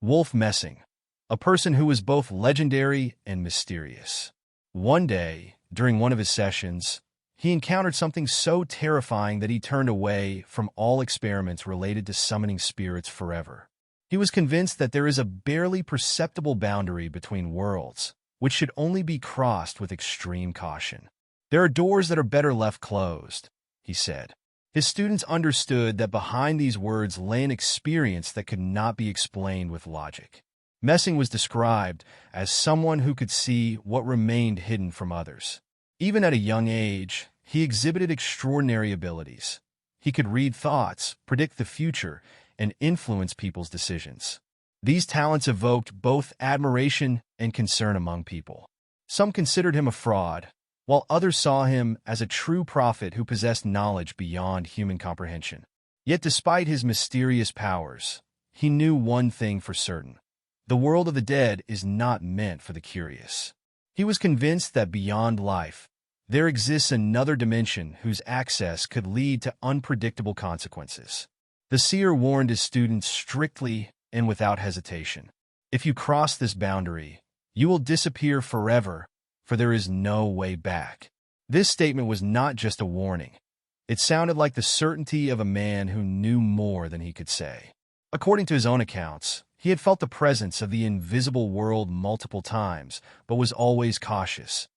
Wolf Messing, a person who was both legendary and mysterious. One day, during one of his sessions, he encountered something so terrifying that he turned away from all experiments related to summoning spirits forever. He was convinced that there is a barely perceptible boundary between worlds, which should only be crossed with extreme caution. There are doors that are better left closed, he said. His students understood that behind these words lay an experience that could not be explained with logic. Messing was described as someone who could see what remained hidden from others. Even at a young age, he exhibited extraordinary abilities. He could read thoughts, predict the future, and influence people's decisions. These talents evoked both admiration and concern among people. Some considered him a fraud, while others saw him as a true prophet who possessed knowledge beyond human comprehension. Yet despite his mysterious powers, he knew one thing for certain. The world of the dead is not meant for the curious. He was convinced that beyond life, there exists another dimension whose access could lead to unpredictable consequences. The seer warned his students strictly and without hesitation. If you cross this boundary, you will disappear forever, for there is no way back. This statement was not just a warning. It sounded like the certainty of a man who knew more than he could say. According to his own accounts, he had felt the presence of the invisible world multiple times, but was always cautious,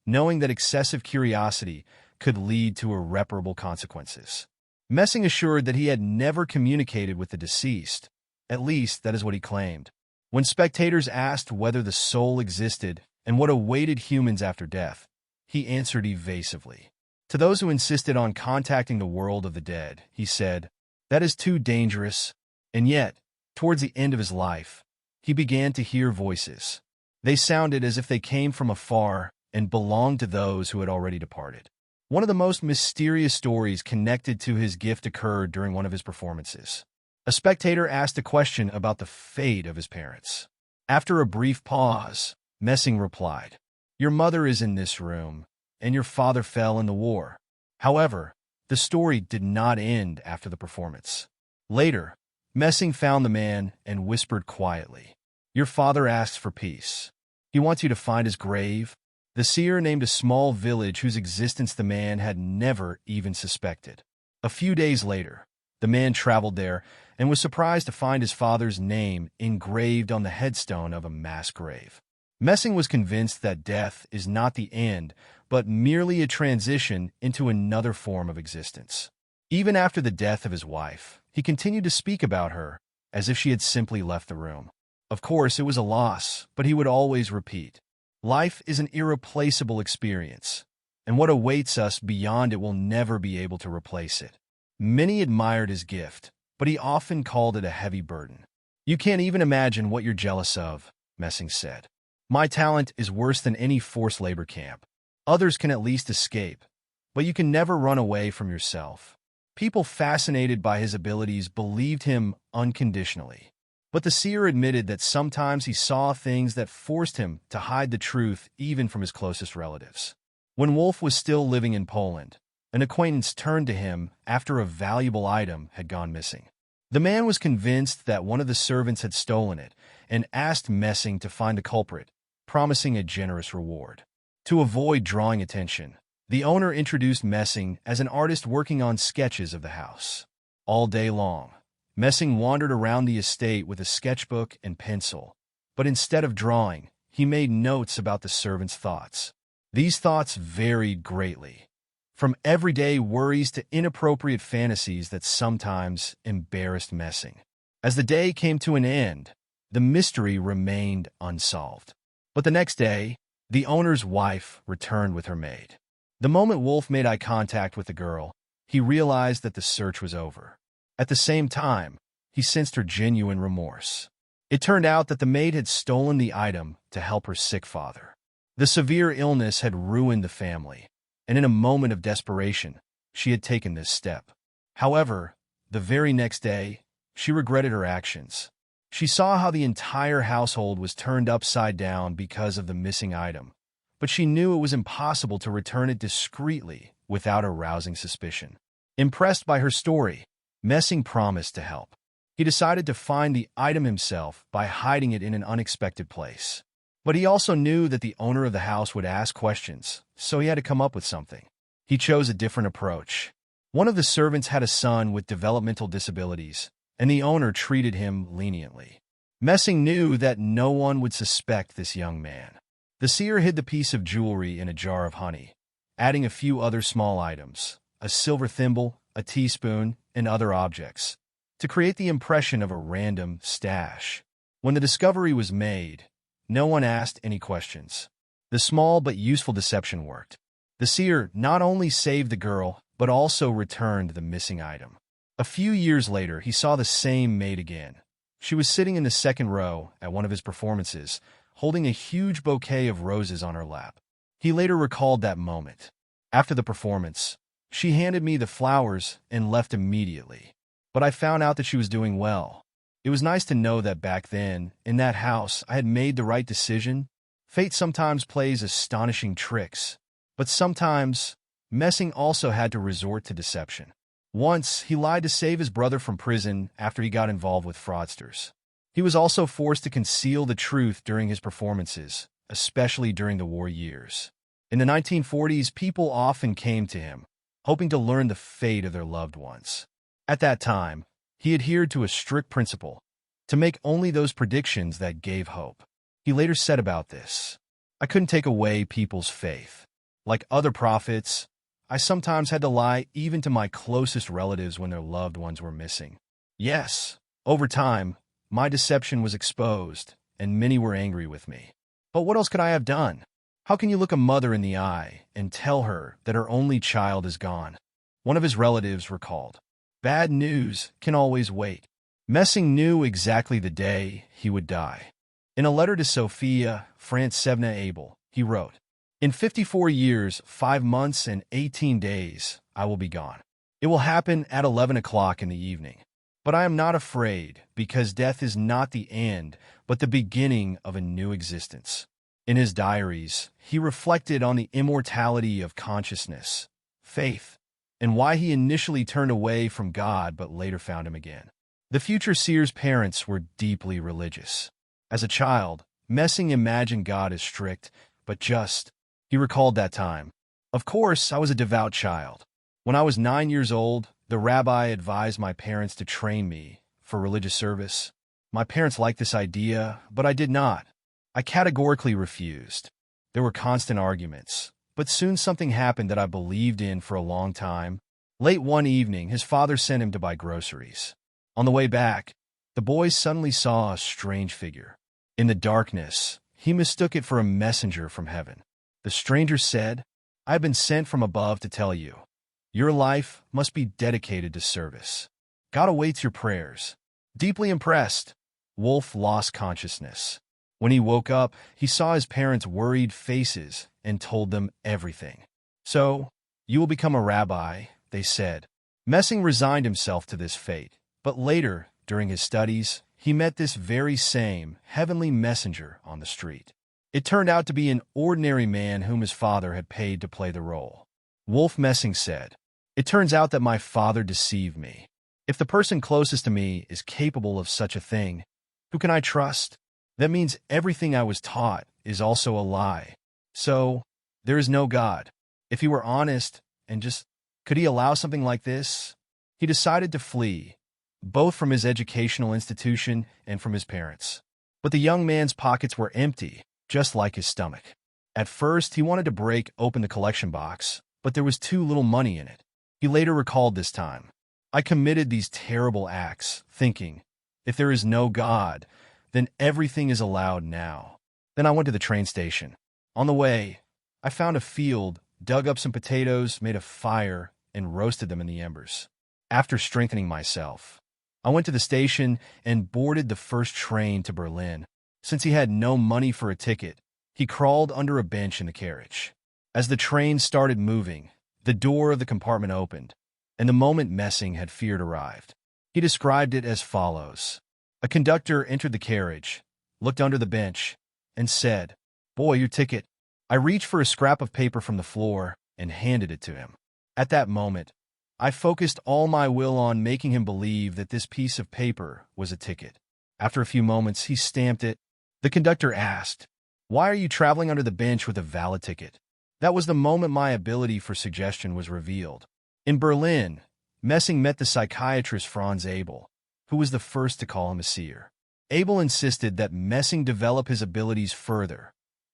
knowing that excessive curiosity could lead to irreparable consequences. Messing assured that he had never communicated with the deceased. At least, that is what he claimed. When spectators asked whether the soul existed and what awaited humans after death, he answered evasively. To those who insisted on contacting the world of the dead, he said, "That is too dangerous." And yet, towards the end of his life, he began to hear voices. They sounded as if they came from afar and belonged to those who had already departed. One of the most mysterious stories connected to his gift occurred during one of his performances. A spectator asked a question about the fate of his parents. After a brief pause, Messing replied, "Your mother is in this room, and your father fell in the war." However, the story did not end after the performance. Later, Messing found the man and whispered quietly, "Your father asks for peace. He wants you to find his grave." The seer named a small village whose existence the man had never even suspected. A few days later, the man traveled there and was surprised to find his father's name engraved on the headstone of a mass grave. Messing was convinced that death is not the end, but merely a transition into another form of existence. Even after the death of his wife, he continued to speak about her as if she had simply left the room. Of course, it was a loss, but he would always repeat, "Life is an irreplaceable experience, and what awaits us beyond it will never be able to replace it." Many admired his gift, but he often called it a heavy burden. "You can't even imagine what you're jealous of," Messing said. "My talent is worse than any forced labor camp. Others can at least escape, but you can never run away from yourself." People fascinated by his abilities believed him unconditionally. But the seer admitted that sometimes he saw things that forced him to hide the truth even from his closest relatives. When Wolf was still living in Poland, an acquaintance turned to him after a valuable item had gone missing. The man was convinced that one of the servants had stolen it and asked Messing to find the culprit, promising a generous reward. To avoid drawing attention, the owner introduced Messing as an artist working on sketches of the house. All day long, Messing wandered around the estate with a sketchbook and pencil, but instead of drawing, he made notes about the servant's thoughts. These thoughts varied greatly, from everyday worries to inappropriate fantasies that sometimes embarrassed Messing. As the day came to an end, the mystery remained unsolved. But the next day, the owner's wife returned with her maid. The moment Wolf made eye contact with the girl, he realized that the search was over. At the same time, he sensed her genuine remorse. It turned out that the maid had stolen the item to help her sick father. The severe illness had ruined the family, and in a moment of desperation, she had taken this step. However, the very next day, she regretted her actions. She saw how the entire household was turned upside down because of the missing item, but she knew it was impossible to return it discreetly without arousing suspicion. Impressed by her story, Messing promised to help. He decided to find the item himself by hiding it in an unexpected place. But he also knew that the owner of the house would ask questions, so he had to come up with something. He chose a different approach. One of the servants had a son with developmental disabilities, and the owner treated him leniently. Messing knew that no one would suspect this young man. The seer hid the piece of jewelry in a jar of honey, adding a few other small items, a silver thimble, a teaspoon, and other objects, to create the impression of a random stash. When the discovery was made, no one asked any questions. The small but useful deception worked. The seer not only saved the girl, but also returned the missing item. A few years later, he saw the same maid again. She was sitting in the second row at one of his performances, holding a huge bouquet of roses on her lap. He later recalled that moment. After the performance, she handed me the flowers and left immediately. But I found out that she was doing well. It was nice to know that back then, in that house, I had made the right decision. Fate sometimes plays astonishing tricks, but sometimes Messing also had to resort to deception. Once, he lied to save his brother from prison after he got involved with fraudsters. He was also forced to conceal the truth during his performances, especially during the war years. In the 1940s, people often came to him, hoping to learn the fate of their loved ones. At that time, he adhered to a strict principle, to make only those predictions that gave hope. He later said about this, "I couldn't take away people's faith. Like other prophets, I sometimes had to lie even to my closest relatives when their loved ones were missing. Yes, over time, my deception was exposed, and many were angry with me. But what else could I have done? How can you look a mother in the eye and tell her that her only child is gone?" One of his relatives recalled, "Bad news can always wait." Messing knew exactly the day he would die. In a letter to Sophia Francevna Abel, he wrote, "In 54 years, 5 months, and 18 days, I will be gone. It will happen at 11 o'clock in the evening. But I am not afraid, because death is not the end, but the beginning of a new existence." In his diaries, he reflected on the immortality of consciousness, faith, and why he initially turned away from God but later found him again. The future seer's parents were deeply religious. As a child, Messing imagined God as strict, but just. He recalled that time. "Of course, I was a devout child. When I was 9 years old, the rabbi advised my parents to train me for religious service. My parents liked this idea, but I did not. I categorically refused. There were constant arguments, but soon something happened that I believed in for a long time. Late one evening, his father sent him to buy groceries. On the way back, the boy suddenly saw a strange figure. In the darkness, he mistook it for a messenger from heaven. The stranger said, 'I have been sent from above to tell you, your life must be dedicated to service. God awaits your prayers.' Deeply impressed, Wolf lost consciousness. When he woke up, he saw his parents' worried faces and told them everything. 'So, you will become a rabbi,' they said. Messing resigned himself to this fate, but later, during his studies, he met this very same heavenly messenger on the street. It turned out to be an ordinary man whom his father had paid to play the role. Wolf Messing said, "It turns out that my father deceived me. If the person closest to me is capable of such a thing, who can I trust? That means everything I was taught is also a lie. So, there is no God. If he were honest and just, could he allow something like this?" He decided to flee, both from his educational institution and from his parents. But the young man's pockets were empty, just like his stomach. At first, he wanted to break open the collection box, but there was too little money in it. He later recalled this time. "I committed these terrible acts, thinking, if there is no God, then everything is allowed now." Then I went to the train station. On the way, I found a field, dug up some potatoes, made a fire, and roasted them in the embers. After strengthening myself, I went to the station and boarded the first train to Berlin. Since he had no money for a ticket, he crawled under a bench in the carriage. As the train started moving, the door of the compartment opened, and the moment Messing had feared arrived. He described it as follows. A conductor entered the carriage, looked under the bench, and said, "Boy, your ticket." I reached for a scrap of paper from the floor and handed it to him. At that moment, I focused all my will on making him believe that this piece of paper was a ticket. After a few moments, he stamped it. The conductor asked, "Why are you traveling under the bench with a valid ticket?" That was the moment my ability for suggestion was revealed. In Berlin, Messing met the psychiatrist Franz Abel, who was the first to call him a seer. Abel insisted that Messing develop his abilities further.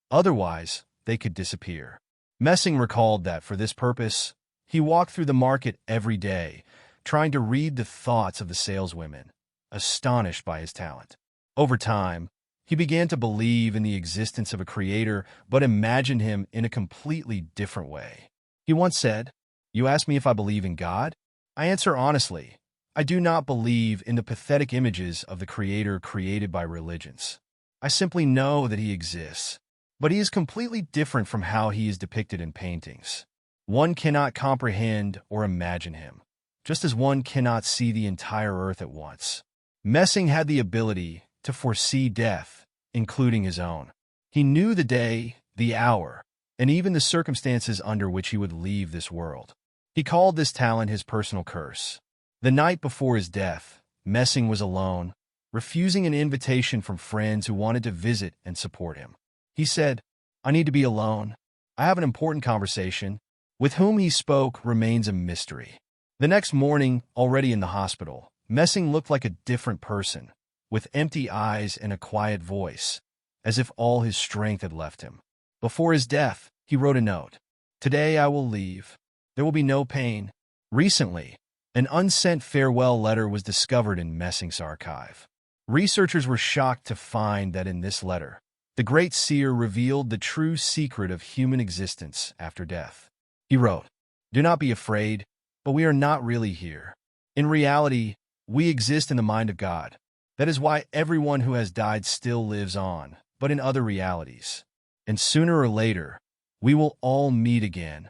Otherwise, they could disappear. Messing recalled that, for this purpose, he walked through the market every day, trying to read the thoughts of the saleswomen, astonished by his talent. Over time, he began to believe in the existence of a creator, but imagined him in a completely different way. He once said, "You ask me if I believe in God? I answer honestly, I do not believe in the pathetic images of the creator created by religions. I simply know that he exists, but he is completely different from how he is depicted in paintings. One cannot comprehend or imagine him, just as one cannot see the entire earth at once." Messing had the ability to foresee death, including his own. He knew the day, the hour, and even the circumstances under which he would leave this world. He called this talent his personal curse. The night before his death, Messing was alone, refusing an invitation from friends who wanted to visit and support him. He said, "I need to be alone. I have an important conversation." With whom he spoke remains a mystery. The next morning, already in the hospital, Messing looked like a different person, with empty eyes and a quiet voice, as if all his strength had left him. Before his death, he wrote a note. "Today I will leave. There will be no pain." Recently, an unsent farewell letter was discovered in Messing's archive. Researchers were shocked to find that in this letter, the great seer revealed the true secret of human existence after death. He wrote, "Do not be afraid, but we are not really here. In reality, we exist in the mind of God. That is why everyone who has died still lives on, but in other realities. And sooner or later, we will all meet again,